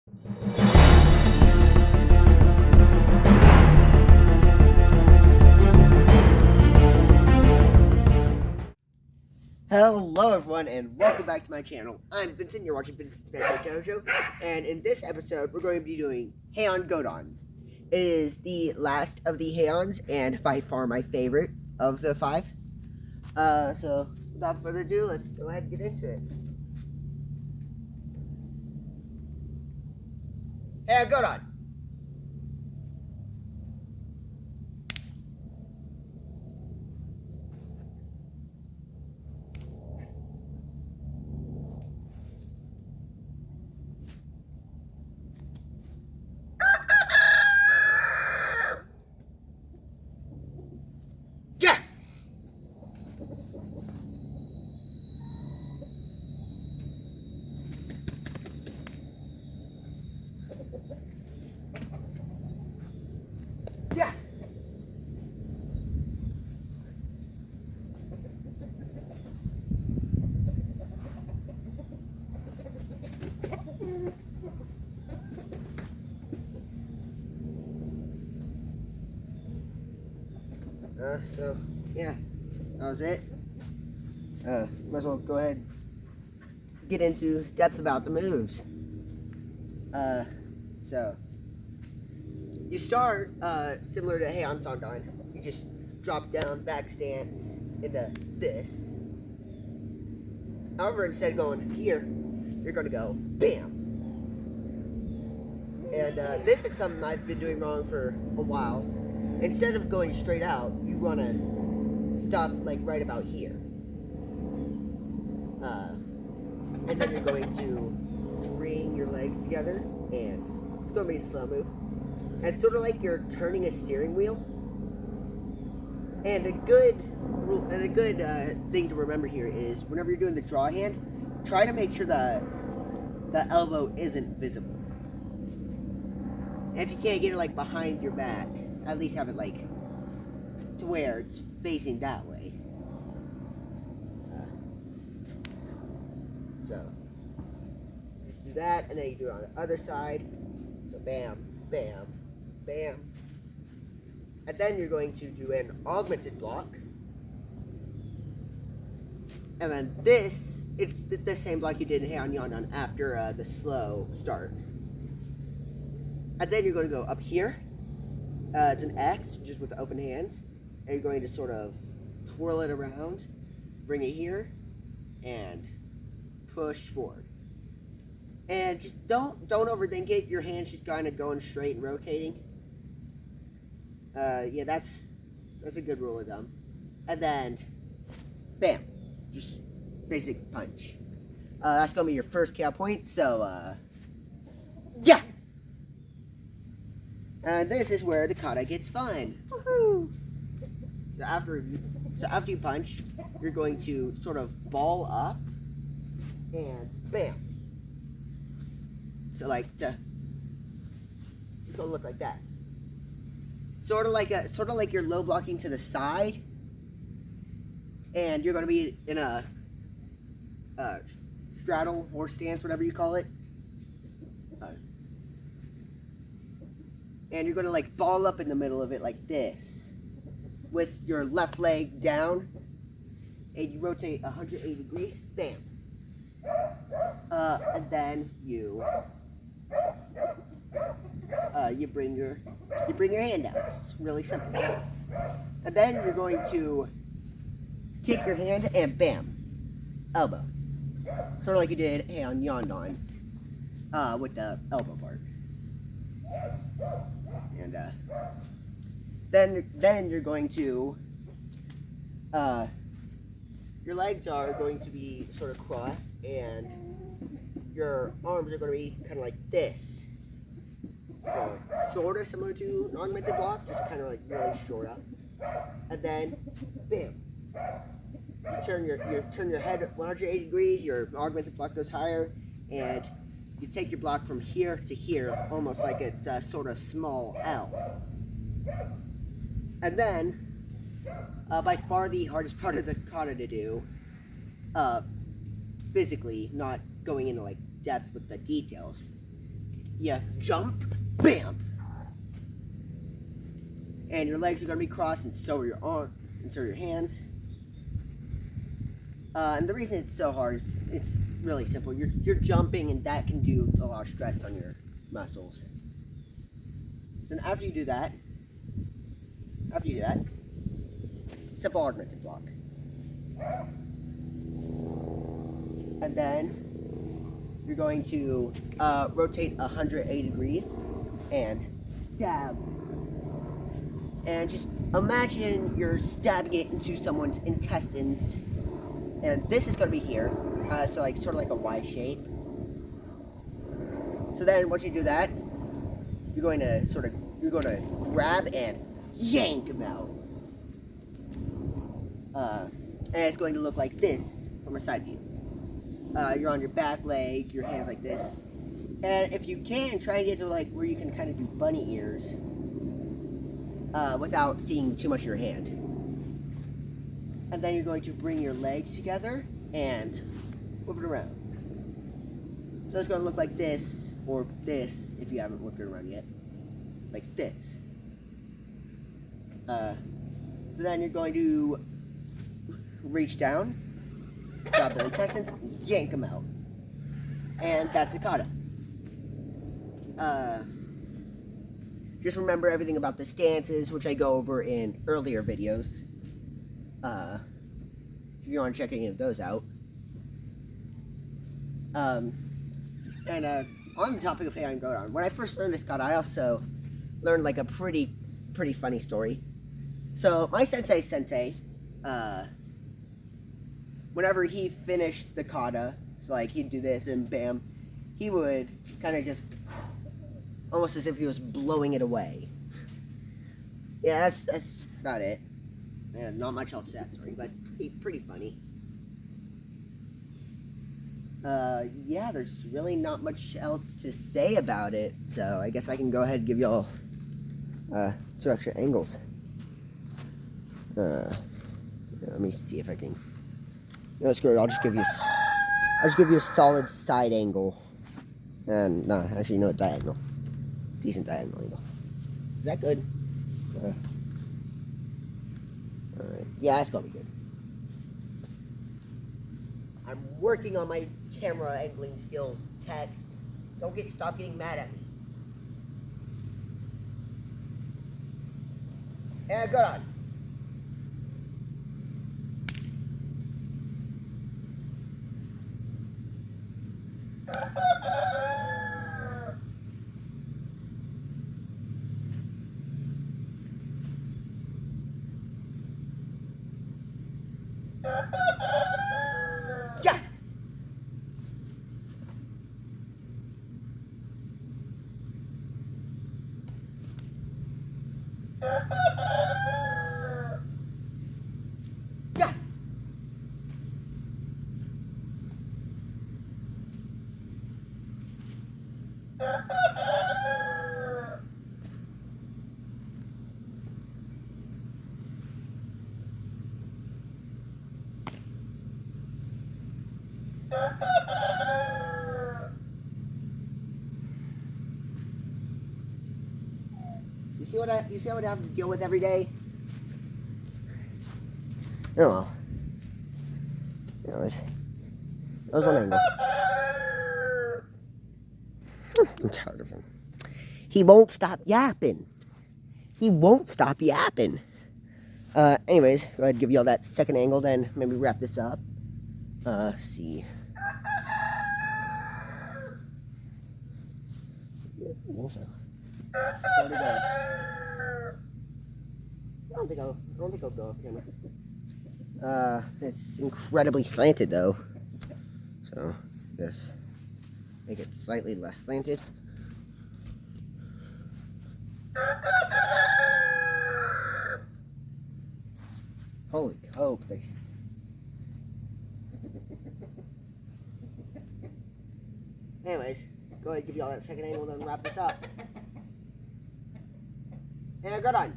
Hello everyone and welcome back to my channel. I'm Vincent, you're watching Vincent's Channel Show, and in this episode we're going to be doing Heian Godan. It is the last of the Heians and by far my favorite of the 5. So without further ado, let's go ahead and get into it. Heian Godan! Yeah! Yeah! So, yeah, that was it. Might as well go ahead and get into depth about the moves. So, you start, similar to Heian Godan. You just drop down, back stance, into this. However, instead of going here, you're going to go BAM! And this is something I've been doing wrong for a while. Instead of going straight out, you want to stop like right about here. And then you're going to bring your legs together, and it's going to be a slow move. And it's sort of like you're turning a steering wheel. And a good thing to remember here is whenever you're doing the draw hand, try to make sure the elbow isn't visible. And if you can't get it like behind your back, at least have it like to where it's facing that way. So just do that, and then you do it on the other side. So bam, bam, bam. And then you're going to do an augmented block. And then this, it's the same block you did in Heian Godan after the slow start. And then you're going to go up here. It's an X, just with the open hands. And you're going to sort of twirl it around, bring it here, and push forward. And just don't overthink it. Your hand's just kind of going straight and rotating. Yeah, that's a good rule of thumb. And then, bam, just basic punch. That's gonna be your first KO point. So, yeah. And this is where the kata gets fun. Woohoo! So after you punch, you're going to sort of ball up and bam. So like it's gonna look like that. Sort of like you're low blocking to the side, and you're gonna be in a straddle or stance, whatever you call it. And you're gonna like ball up in the middle of it like this, with your left leg down, and you rotate 180 degrees, bam. And then you bring your hand out. It's really simple. And then you're going to kick your hand and bam, elbow. Sort of like you did Heian Godan with the elbow part. And then you're going to your legs are going to be sort of crossed, and your arms are going to be kind of like this. So sort of similar to an augmented block, just kind of like really short up. And then bam. You turn your head 180 degrees, your augmented block goes higher, and you take your block from here to here, almost like it's a sort of small L. And then, by far the hardest part of the kata to do, physically, not going into like depth with the details, you jump, bam, and your legs are going to be crossed, and so are your arms, and so are your hands. And the reason it's so hard is it's really simple. You're jumping, and that can do a lot of stress on your muscles. So after you do that, simple augmented block. And then you're going to rotate 180 degrees and stab. And just imagine you're stabbing it into someone's intestines. And this is going to be here, so like sort of like a Y shape. So then once you do that, you're going to grab and yank them out. And it's going to look like this from a side view. You're on your back leg, your hands like this. And if you can, try and get to like where you can kind of do bunny ears without seeing too much of your hand. And then you're going to bring your legs together and whip it around. So it's going to look like this, or this, if you haven't whipped it around yet. Like this. So then you're going to reach down, grab their intestines, yank them out. And that's a kata. Just remember everything about the stances, which I go over in earlier videos. If you want to check any of those out. On the topic of Heian Godan, when I first learned this kata, I also learned like a pretty funny story. So my sensei, whenever he finished the kata, so like he'd do this and bam, he would kind of just, almost as if he was blowing it away. Yeah, that's about it. Yeah, not much else to that story, but pretty funny. Yeah, there's really not much else to say about it, so I guess I can go ahead and give y'all 2 extra angles. Let me see if I can. No, screw it. I'll just give you a solid side angle, and no, actually no, diagonal, decent diagonal angle. Is that good? All right. Yeah, that's gonna be good. I'm working on my camera angling skills. Text. Stop getting mad at me. And go on. Yeah. Yeah. You see what I have to deal with every day? Oh well. That was one angle. I'm tired of him. He won't stop yapping. Anyways, go ahead and give y'all that second angle, then maybe wrap this up. See. I don't think I'll go off camera. It's incredibly slanted though. So, just make it slightly less slanted. Holy coke. Anyways, go ahead and give y'all that second angle, then wrap this up. And good on.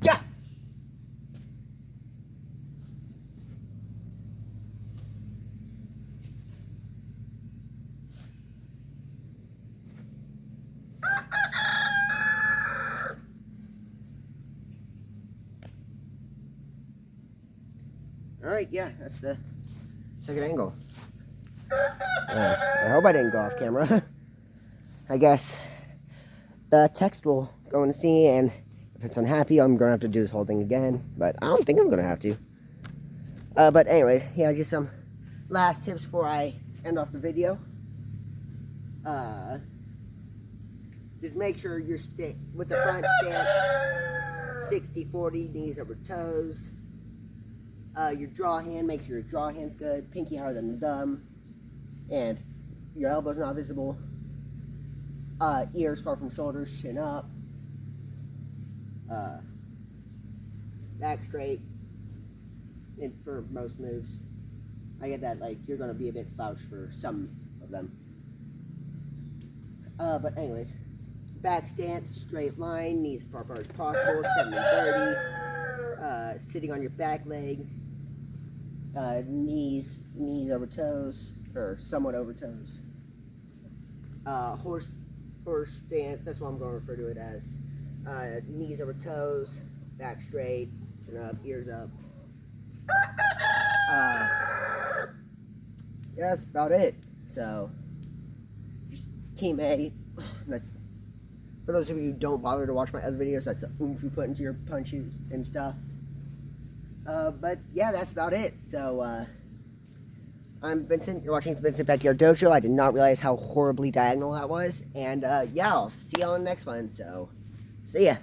Yeah. Alright, yeah, that's the second angle. I hope I didn't go off camera. I guess the text will go in the scene, and if it's unhappy, I'm going to have to do this whole thing again. But I don't think I'm going to have to. But anyways, yeah, just some last tips before I end off the video. Just make sure you're with the front stance, 60-40, knees over toes. Your draw hand, make sure your draw hand's good, pinky higher than the thumb, and your elbow's not visible. Ears far from shoulders, chin up. Back straight. And for most moves, I get that like you're gonna be a bit slouched for some of them. But anyways, back stance, straight line, knees as far apart as possible, 70-30. Sitting on your back leg, knees over toes, or somewhat over toes. Horse stance, that's what I'm going to refer to it as. Knees over toes, back straight, chin up, ears up. Yeah, that's about it. So, just Team A. That's, for those of you who don't bother to watch my other videos, that's the oomph you put into your punches and stuff. But yeah, that's about it. So, I'm Vincent. You're watching the Vincent Backyard Dojo. I did not realize how horribly diagonal that was. And yeah, I'll see you on the next one. So, see ya.